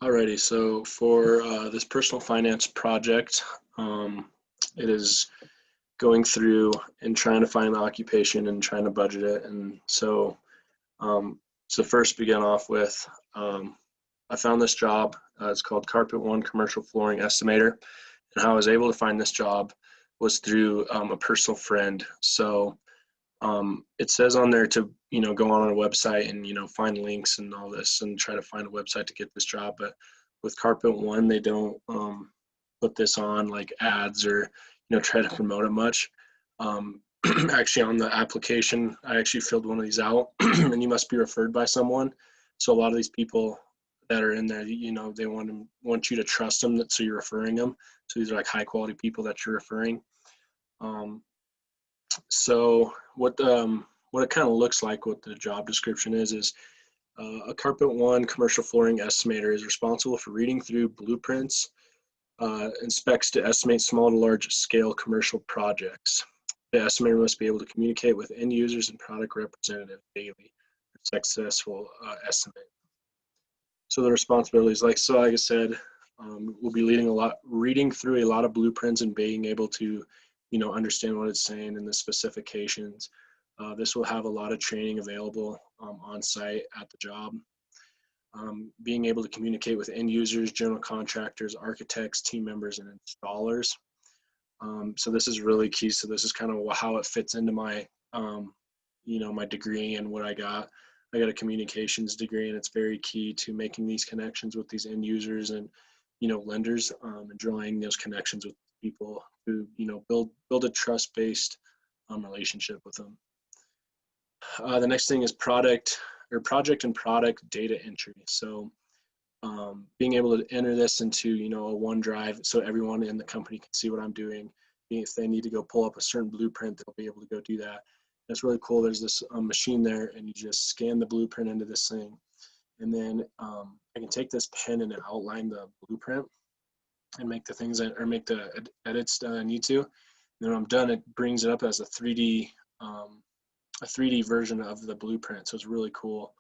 Alrighty, so for this personal finance project, it is going through and trying to find an occupation and trying to budget it. And so first begin off with, I found this job. It's called Carpet One Commercial Flooring Estimator. And how I was able to find this job was through a personal friend. So it says on there to go on a website and find links and all this and try to find a website to get this job. But with Carpet One, they don't put this on like ads or try to promote it much. um, Actually, on the application, I actually filled one of these out and you must be referred by someone. So a lot of these people that are in there, they want you to trust them, so you're referring them. So these are like high quality people that you're referring. um, so what it kind of looks like, what the job description is a Carpet One commercial flooring estimator is responsible for reading through blueprints and specs to estimate small to large scale commercial projects. The estimator must be able to communicate with end users and product representatives daily for successful estimate. So the responsibilities, like I said, we'll be reading through a lot of blueprints and being able to, understand what it's saying and the specifications. This will have a lot of training available on site at the job. Being able to communicate with end users, general contractors, architects, team members, and installers. So this is really key. So this is kind of how it fits into my, my degree and what I got. I got a communications degree, and it's very key to making these connections with these end users and, lenders, and drawing those connections with people to, build a trust-based relationship with them. The next thing is project and product data entry. So being able to enter this into a OneDrive so everyone in the company can see what I'm doing. If they need to go pull up a certain blueprint, they'll be able to go do that. That's really cool. There's this machine there, and you just scan the blueprint into this thing, and then I can take this pen and outline the blueprint and make the things that, or make the edits that I need to. And then when I'm done, it brings it up as a 3D version of the blueprint. So it's really cool.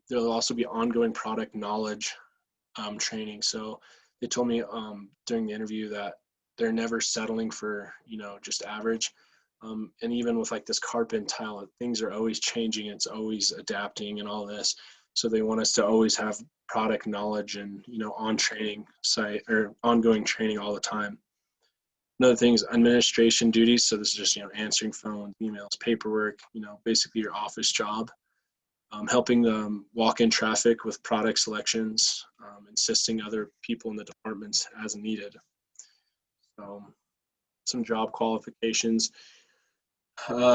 There'll also be ongoing product knowledge training. So they told me during the interview that they're never settling for just average. And even with like this carpet and tile, things are always changing. It's always adapting and all this. So they want us to always have product knowledge and on training site or ongoing training all the time. Another thing is administration duties. So this is just answering phones, emails, paperwork. Basically your office job. Helping them walk in traffic with product selections, assisting other people in the departments as needed. So some job qualifications.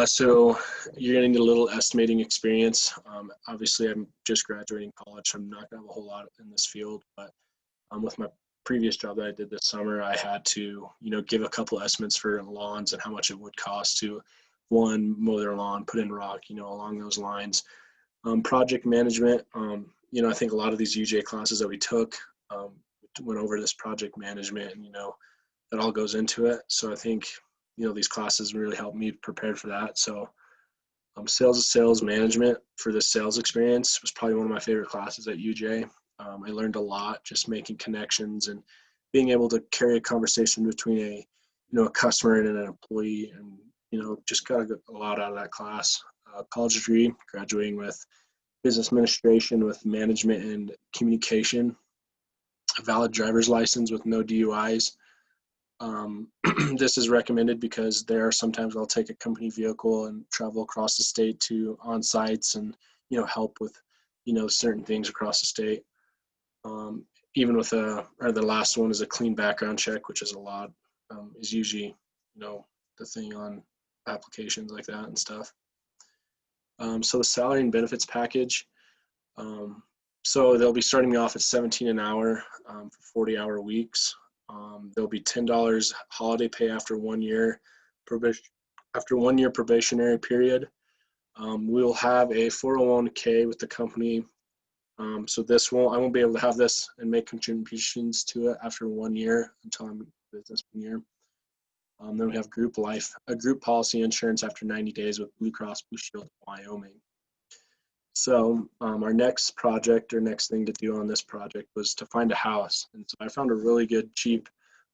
So you're going to need a little estimating experience. Obviously, I'm just graduating college, so I'm not going to have a whole lot in this field. But with my previous job that I did this summer, I had to, give a couple estimates for lawns and how much it would cost to, one, mow their lawn, put in rock, along those lines. Project management, I think a lot of these UJ classes that we took went over this project management, and that all goes into it. So I think these classes really helped me prepare for that. So sales management for this sales experience was probably one of my favorite classes at UJ. I learned a lot just making connections and being able to carry a conversation between a customer and an employee, and just got a lot out of that class. College degree, graduating with business administration with management and communication, a valid driver's license with no DUIs. This is recommended because there are sometimes I'll take a company vehicle and travel across the state to on sites and help with certain things across the state. Even with the last one is a clean background check, which is a lot, is usually the thing on applications like that and stuff. So the salary and benefits package. So they'll be starting me off at 17 an hour for 40-hour weeks. There'll be $10 holiday pay after 1 year probationary period. We'll have a 401k with the company. So I won't be able to have this and make contributions to it after 1 year until I'm in business 1 year. Then we have group policy insurance after 90 days with Blue Cross Blue Shield of Wyoming. So our next project or next thing to do on this project was to find a house. And so I found a really good, cheap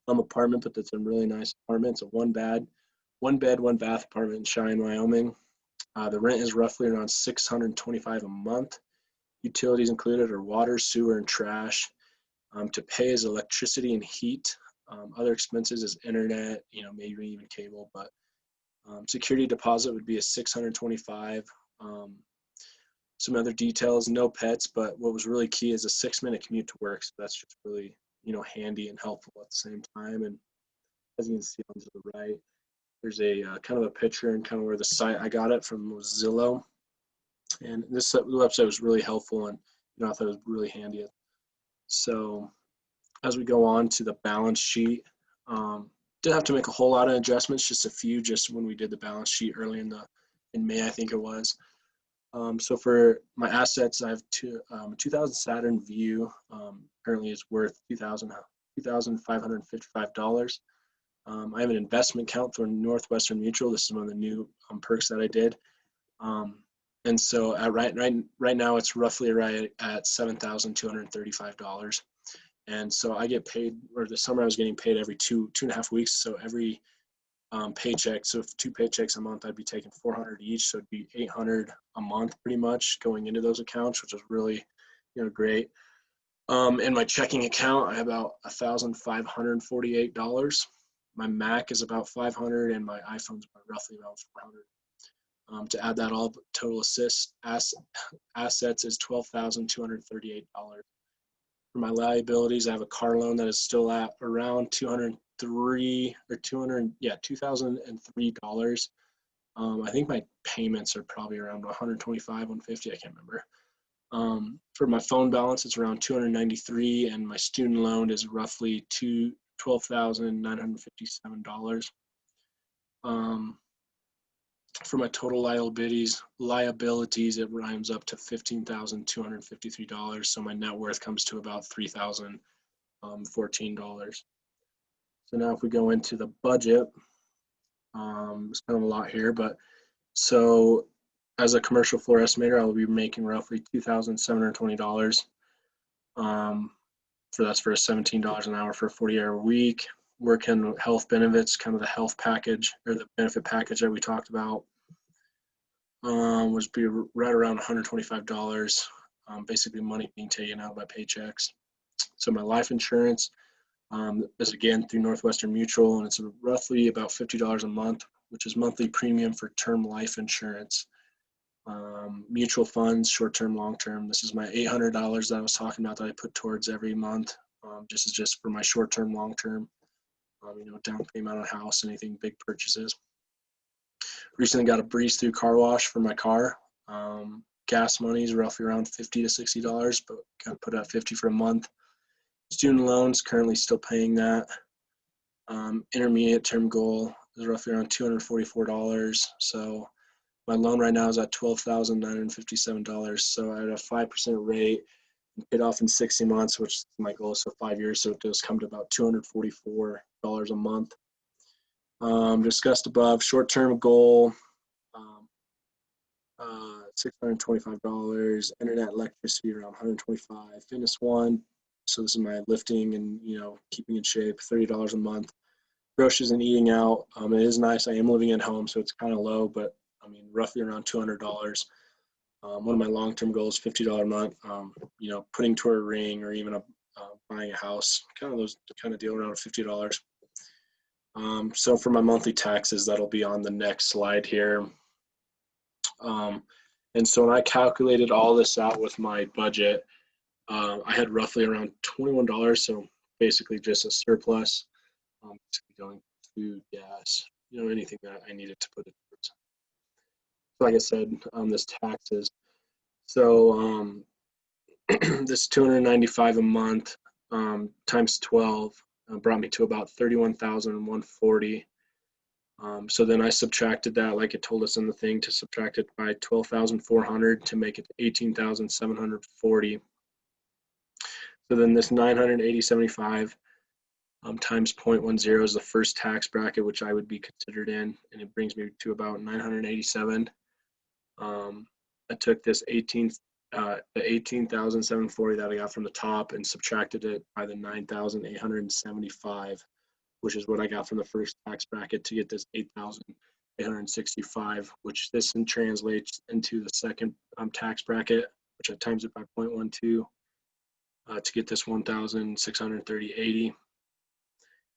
apartment, but it's a really nice apartment. It's a one bed, one bath apartment in Cheyenne, Wyoming. The rent is roughly around $625 a month. Utilities included are water, sewer, and trash. To pay is electricity and heat. Other expenses is internet, maybe even cable, but security deposit would be a $625. Some other details, no pets, but what was really key is a 6-minute commute to work. So that's just really, handy and helpful at the same time. And as you can see on to the right, there's a kind of a picture and kind of where the site I got it from was Zillow. And this website was really helpful, and I thought it was really handy. So as we go on to the balance sheet, didn't have to make a whole lot of adjustments, just a few, just when we did the balance sheet early in May, I think it was. So for my assets, I have 2000 Saturn Vue. Currently is worth $2,555. I have an investment account through Northwestern Mutual. This is one of the new perks that I did. And so right now it's roughly right at $7,235. And so I get paid, or this summer I was getting paid every two and a half weeks. So every paycheck, so if 2 paychecks a month, I'd be taking $400 each. So it'd be $800 a month pretty much going into those accounts, which is really, great. In my checking account, I have about $1,548. My Mac is about $500, and my iPhone's roughly about $400. To add that all, total assets is $12,238. For my liabilities, I have a car loan that is still at around $2,003. I think my payments are probably around 125, 150. I can't remember. For my phone balance, it's around 293, and my student loan is roughly $12,957. For my total liabilities, it rhymes up to $15,253. So my net worth comes to about $3,014. So now if we go into the budget, it's kind of a lot here, but so as a commercial floor estimator, I will be making roughly $2,720. That's for a $17 an hour for a 40-hour week. Working health benefits, kind of the health package or the benefit package that we talked about, was be right around $125. Basically money being taken out by paychecks. So my life insurance is again through Northwestern Mutual, and it's roughly about $50 a month, which is monthly premium for term life insurance. Mutual funds, short-term, long-term. This is my $800 that I was talking about that I put towards every month. Just for my short-term, long-term, down payment on a house, anything big purchases. Recently got a breeze through car wash for my car. Gas money is roughly around $50 to $60, but kind of put at $50 for a month. Student loans, currently still paying that. Intermediate term goal is roughly around $244. So my loan right now is at $12,957. So at a 5% rate, paid off in 60 months, which is my goal, so 5 years. So it does come to about $244 a month. Discussed above, short-term goal, $625, internet, electricity around $125, fitness one. So this is my lifting and, keeping in shape, $30 a month. Groceries and eating out. It is nice. I am living at home, so it's kind of low, but roughly around $200. One of my long-term goals, $50 a month, putting toward a ring or even buying a house, kind of those kind of deal around $50. So for my monthly taxes, that'll be on the next slide here. And so when I calculated all this out with my budget, I had roughly around $21. So basically just a surplus, going to gas, anything that I needed to put it towards. So like I said, this taxes. So this $295 a month times 12 brought me to about $31,140. So then I subtracted that, like it told us in the thing, to subtract it by 12,400 to make it 18,740. So then this 980.75 times 0.10 is the first tax bracket which I would be considered in, and it brings me to about 987. I took this the 18,740 that I got from the top and subtracted it by the 9,875, which is what I got from the first tax bracket to get this 8,865, which this then translates into the second tax bracket, which I times it by 0.12 to get this 1,630.80.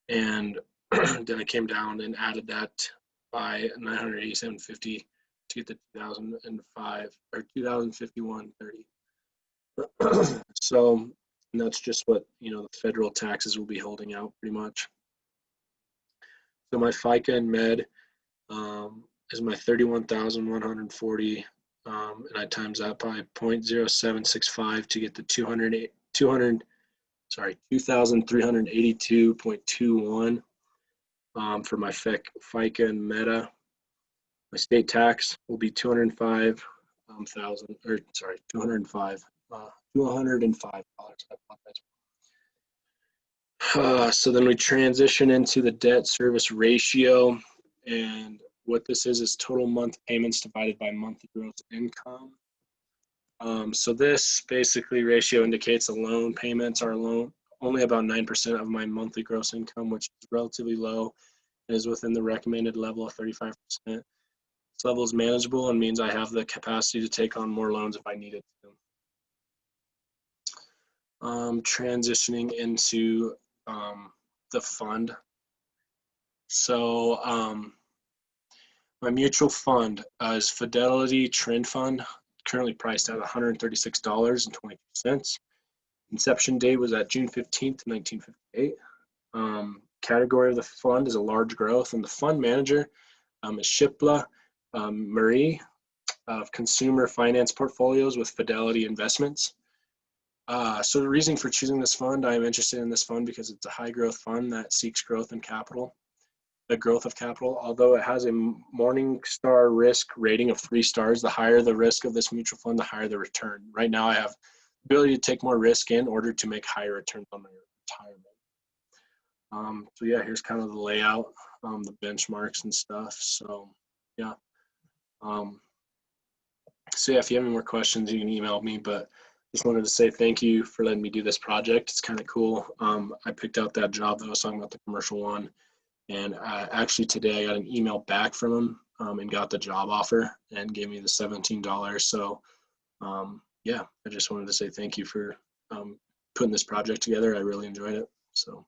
And then I came down and added that by 987.50 to get the 2005 or 2051.30. So and that's just what the federal taxes will be holding out pretty much. So my FICA and Med is my 31,140, and I times that by 0.0765 to get the 2,382.21 for my FICA and Meta. My state tax will be $205,000, or sorry, $205. So then we transition into the debt service ratio, and what this is total month payments divided by monthly gross income. So this basically ratio indicates the loan payments are only about 9% of my monthly gross income, which is relatively low and is within the recommended level of 35%. This level is manageable and means I have the capacity to take on more loans if I needed to. Transitioning into the fund. So my mutual fund is Fidelity Trend Fund, currently priced at $136.22. Inception date was at June 15th, 1958. Category of the fund is a large growth, and the fund manager is Shipla Marie of Consumer Finance Portfolios with Fidelity Investments. So the reason for choosing this fund, I'm interested in this fund because it's a high growth fund that seeks growth in capital. The growth of capital, although it has a Morningstar risk rating of 3 stars, the higher the risk of this mutual fund, the higher the return. Right now I have the ability to take more risk in order to make higher returns on my retirement. So yeah, here's kind of the layout, the benchmarks and stuff. So yeah. So yeah, if you have any more questions, you can email me, but just wanted to say thank you for letting me do this project. It's kind of cool. I picked out that job that I was talking about, the commercial one. And actually today I got an email back from him and got the job offer and gave me the $17. So yeah, I just wanted to say thank you for putting this project together. I really enjoyed it. So.